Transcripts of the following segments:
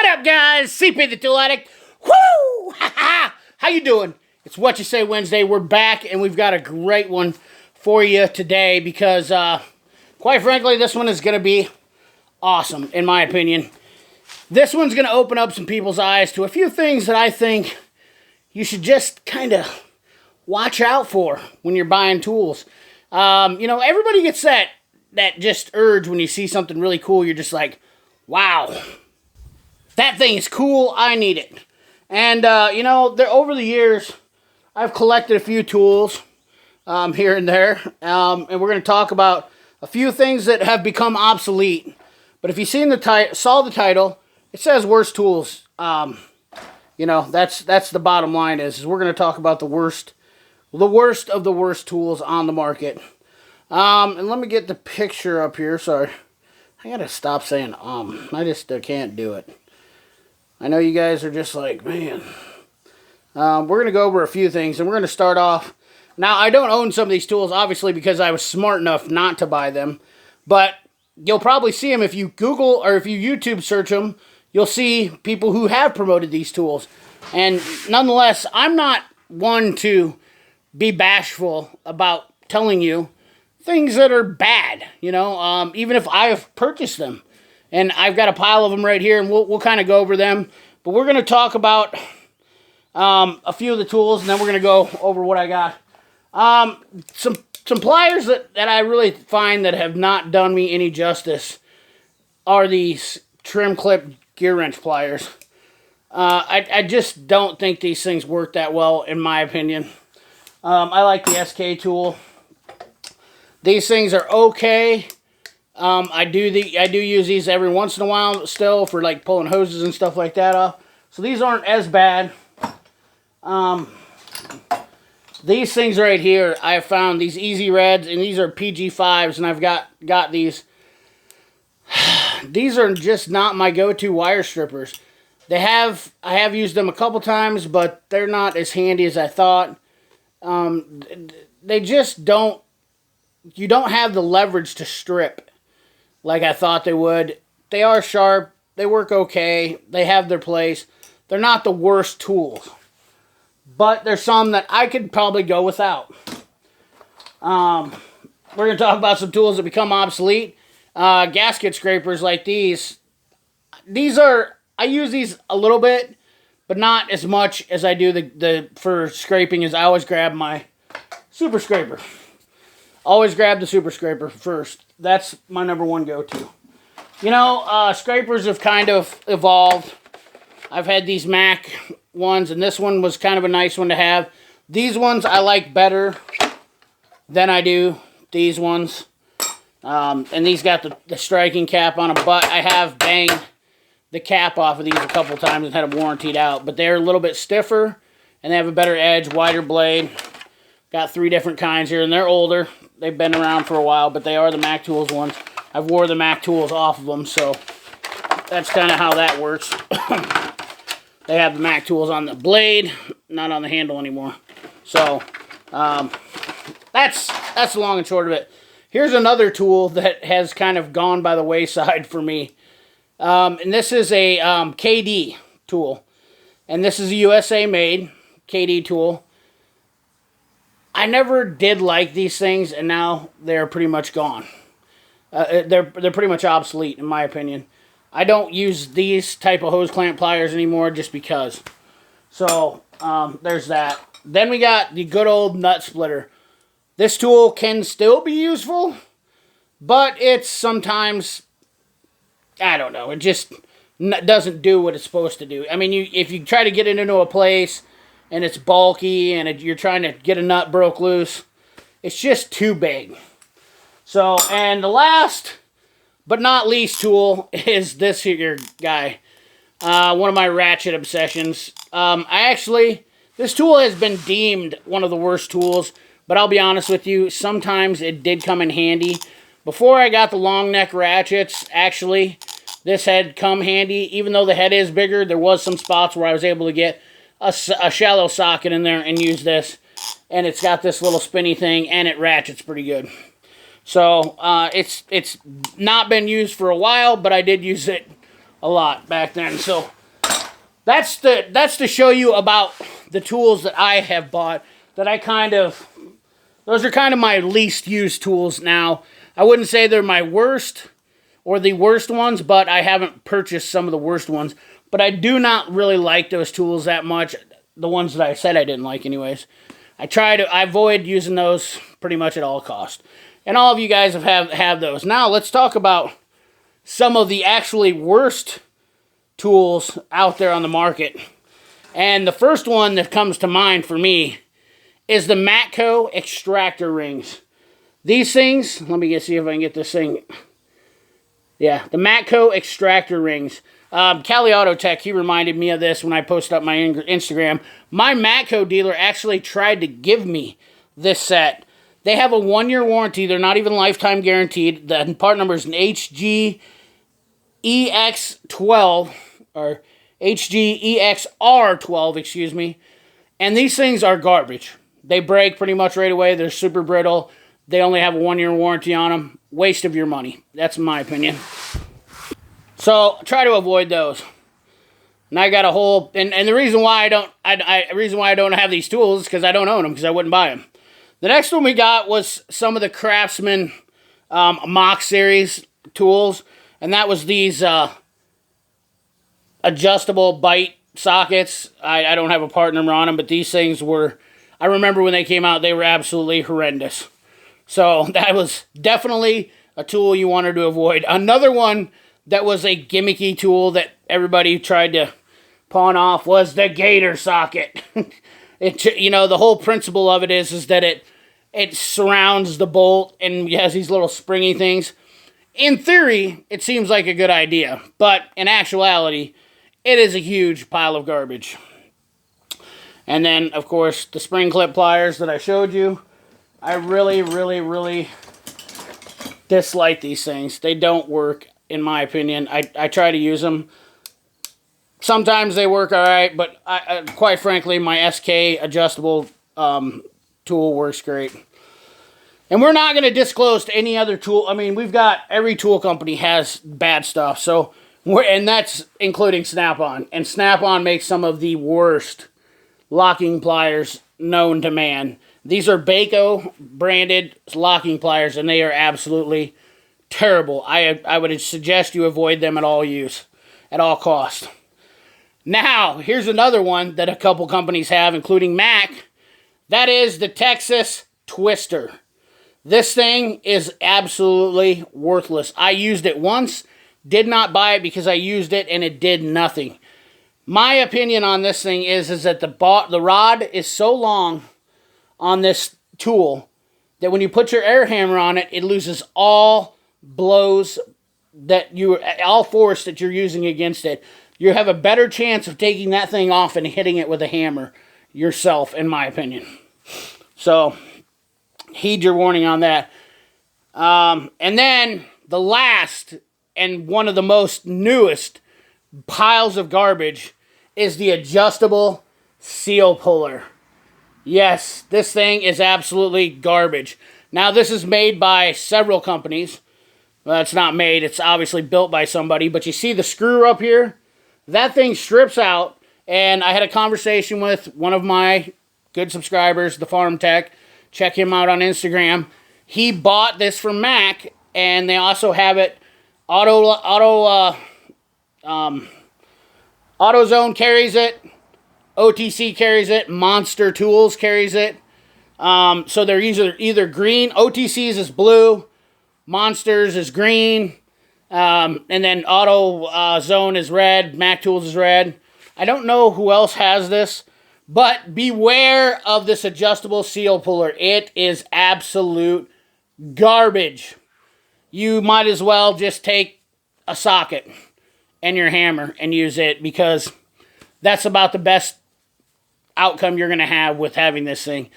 up, guys? CP the Tool Addict. Woo! Ha ha! How you doing? It's What You Say Wednesday. We're back, and we've got a great one for you today because, quite frankly, this one is going to be awesome, in my opinion. This one's going to open up some people's eyes to a few things that I think you should just kind of watch out for when you're buying tools. You know, everybody gets that just urge when you see something really cool. You're just like, wow, that thing is cool. I need it. And, you know, over the years, I've collected a few tools here and there. And we're going to talk about a few things that have become obsolete. But if you saw the title, it says worst tools. You know, that's the bottom line is we're going to talk about the worst of the worst tools on the market. And let me get the picture up here. Sorry. I got to stop saying I just can't do it. I know you guys are just like, man. We're going to go over a few things, and we're going to start off. Now, I don't own some of these tools, obviously, because I was smart enough not to buy them. But you'll probably see them if you Google or if you YouTube search them. You'll see people who have promoted these tools. And nonetheless, I'm not one to be bashful about telling you things that are bad, you know, even if I've purchased them. And I've got a pile of them right here, and we'll kind of go over them. But we're going to talk about a few of the tools, and then we're going to go over what I got. Some pliers that I really find that have not done me any justice are these trim clip gear wrench pliers. I just don't think these things work that well, in my opinion. I like the SK tool. These things are okay. I do use these every once in a while still for like pulling hoses and stuff like that off. So these aren't as bad. These things right here, I have found these Easy Reds, and these are PG5s, and I've got these. These are just not my go-to wire strippers. I have used them a couple times, but they're not as handy as I thought. They just don't. You don't have the leverage to strip like I thought they would. They are sharp. They work okay. They have their place. They're not the worst tools. But there's some that I could probably go without. We're going to talk about some tools that become obsolete. Gasket scrapers like these. I use these a little bit, but not as much as I do for scraping. As I always grab my super scraper. Always grab the super scraper first. That's my number one go-to. You know, scrapers have kind of evolved. I've had these Mac ones, and this one was kind of a nice one to have. These ones I like better than I do these ones. And these got the striking cap on them, but I have banged the cap off of these a couple times and had them warrantied out. But they're a little bit stiffer, and they have a better edge, wider blade. Got 3 different kinds here, and they're older. They've been around for a while, but they are the Mac Tools ones. I've wore the Mac Tools off of them, so that's kind of how that works. They have the Mac Tools on the blade, not on the handle anymore. So, that's the long and short of it. Here's another tool that has kind of gone by the wayside for me. And this is a KD tool. And this is a USA-made KD tool. I never did like these things, and now they're pretty much gone. They're pretty much obsolete, in my opinion. I don't use these type of hose clamp pliers anymore just because. So, there's that. Then we got the good old nut splitter. This tool can still be useful, but it's sometimes, I don't know, it just doesn't do what it's supposed to do. I mean, if you try to get it into a place and it's bulky and you're trying to get a nut broke loose, it's just too big. So, and the last but not least tool is this here guy. One of my ratchet obsessions. This tool has been deemed one of the worst tools, but I'll be honest with you, sometimes it did come in handy. Before I got the long neck ratchets, actually, this had come handy. Even though the head is bigger, there was some spots where I was able to get a shallow socket in there and use this. And it's got this little spinny thing, and it ratchets pretty good. So, it's not been used for a while, but I did use it a lot back then. So, that's to show you about the tools that I have bought that those are kind of my least used tools now. I wouldn't say they're my worst or the worst ones, but I haven't purchased some of the worst ones. But I do not really like those tools that much. The ones that I said I didn't like anyways. I avoid using those pretty much at all costs. And all of you guys have those. Now let's talk about some of the actually worst tools out there on the market. And the first one that comes to mind for me is the Matco Extractor rings. These things, let me see if I can get this thing. Yeah, the Matco Extractor rings. Cali Auto Tech, he reminded me of this when I posted up my Instagram. My Matco dealer actually tried to give me this set. They have a 1-year warranty. They're not even lifetime guaranteed. The part number is an HGEX12, or HGEXR12, excuse me. And these things are garbage. They break pretty much right away. They're super brittle. They only have a 1-year warranty on them. Waste of your money. That's my opinion. So try to avoid those. And I got a whole, and the reason why I don't have these tools is because I don't own them, because I wouldn't buy them. The next one we got was some of the Craftsman Mock Series tools, and that was these adjustable bite sockets. I don't have a part number on them, but these things were, I remember when they came out, they were absolutely horrendous. So that was definitely a tool you wanted to avoid. Another one that was a gimmicky tool that everybody tried to pawn off was the gator socket. The whole principle of it is that it surrounds the bolt and has these little springy things. In theory, it seems like a good idea, but in actuality, it is a huge pile of garbage. And then, of course, the spring clip pliers that I showed you. I really, really, really dislike these things. They don't work, in my opinion. I try to use them. Sometimes they work all right, but quite frankly, my SK adjustable tool works great. And we're not going to disclose to any other tool. I mean, we've got, every tool company has bad stuff. So, and that's including Snap-on. And Snap-on makes some of the worst locking pliers known to man. These are Baco branded locking pliers, and they are absolutely terrible. I would suggest you avoid them at all cost. Now, here's another one that a couple companies have, including Mac. That is the Texas Twister. This thing is absolutely worthless. I used it once, did not buy it because I used it and it did nothing. My opinion on this thing is that the rod is so long on this tool that when you put your air hammer on it, it loses all blows all force that you're using against it. You have a better chance of taking that thing off and hitting it with a hammer yourself, in my opinion. So, heed your warning on that. And then, the last, and one of the most newest piles of garbage, is the adjustable seal puller. Yes, this thing is absolutely garbage. Now, this is made by several companies. Well, it's not made, it's obviously built by somebody, but you see the screw up here? That thing strips out, and I had a conversation with one of my good subscribers, the Farm Tech. Check him out on Instagram. He bought this from Mac, and they also have it. AutoZone carries it. OTC carries it. Monster Tools carries it. So they're either green. OTC's is blue. Monsters is green. And then AutoZone is red. Mac Tools is red. I don't know who else has this. But beware of this adjustable seal puller. It is absolute garbage. You might as well just take a socket and your hammer and use it, because that's about the best outcome you're going to have with having this thing.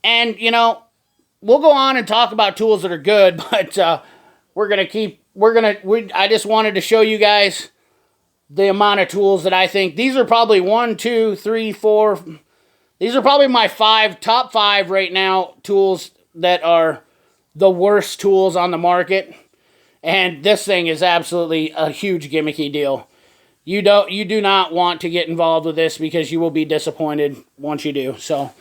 And, we'll go on and talk about tools that are good, but I just wanted to show you guys the amount of tools that I think. These are probably 1, 2, 3, 4. These are probably my top 5 right now tools that are the worst tools on the market. And this thing is absolutely a huge gimmicky deal. you do not want to get involved with this because you will be disappointed once you do. So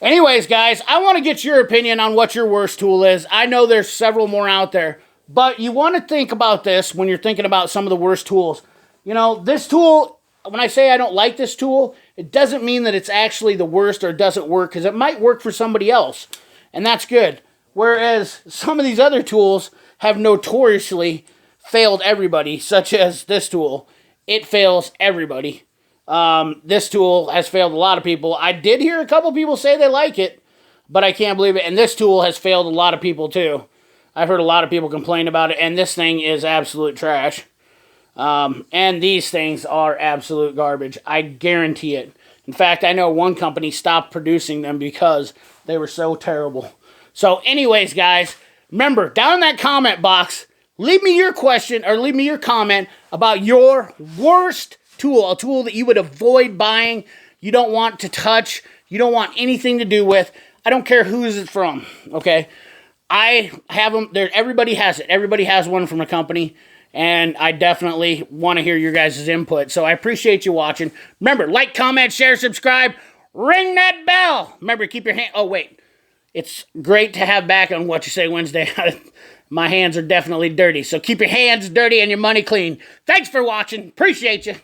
anyways, guys, I want to get your opinion on what your worst tool is. I know there's several more out there, but you want to think about this when you're thinking about some of the worst tools. You know, this tool, when I say I don't like this tool, it doesn't mean that it's actually the worst or it doesn't work, because it might work for somebody else, and that's good. Whereas some of these other tools have notoriously failed everybody, such as this tool. It fails everybody. This tool has failed a lot of people. I did hear a couple people say they like it, but I can't believe it. And this tool has failed a lot of people too. I've heard a lot of people complain about it, and this thing is absolute trash. And these things are absolute garbage. I guarantee it. In fact, I know one company stopped producing them because they were so terrible. So anyways, guys, remember, down in that comment box, leave me your question or leave me your comment about your worst tool, a tool that you would avoid buying, you don't want to touch, you don't want anything to do with. I don't care who's it's from, okay? I have them, everybody has it. Everybody has one from a company, and I definitely want to hear your guys' input. So I appreciate you watching. Remember, like, comment, share, subscribe, ring that bell. Remember, keep your hand, oh wait, it's great to have back on What You Say Wednesday. My hands are definitely dirty, so keep your hands dirty and your money clean. Thanks for watching. Appreciate you.